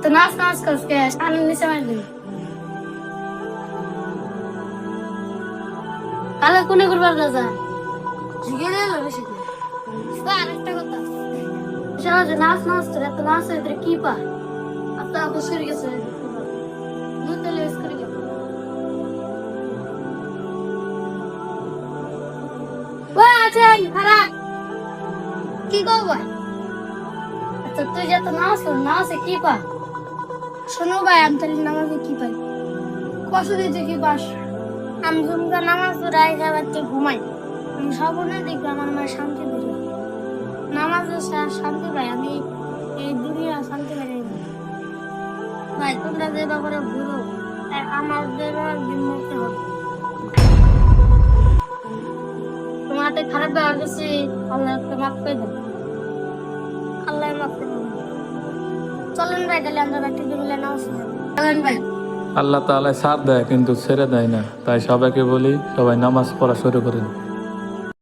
এত নাচ নাচ করছে কানের নিচে মার দিবি। কালে কোনে করবার না যায় জিগে গেল বেশি করে। স্যার একটা কথা শোনো যে নাচ নাচ করে এত নাচ এদের কি পায় আপনার বসে গেছে দুতলে করে গেল ও আছে খারাপ কি করবো আচ্ছা তুই যত নাচ নাচে কি পা শোনো ভাই আমি তাহলে নামাজে কি পাই কষ্ট দিতে কি পাস আমি জুমকা নামাজ পড়াই খাবারতে ঘুমাই আমি সবনে দেখবো আমার মায়ের শান্তি বেরো নামাজে শান্তি পাই আমি এই দুনিয়া শান্তি পাই ভাই তোমরা যে ব্যাপারে ভুলো আমার যে ব্যাপারে বিমুক্ত হবে তোমাদের খারাপ ব্যবহার করছি আল্লাহ মাফ করে দেন আল্লাহ মাফ করে দেন চলেন ভাই তাহলে আমরা বাড়িতে মিলে নামাজ চলেন ভাই আল্লাহ তাআলা ছাড় দেয় কিন্তু ছেড়ে দেয় না, তাই সবাইকে বলি সবাই নামাজ পড়া শুরু করেন।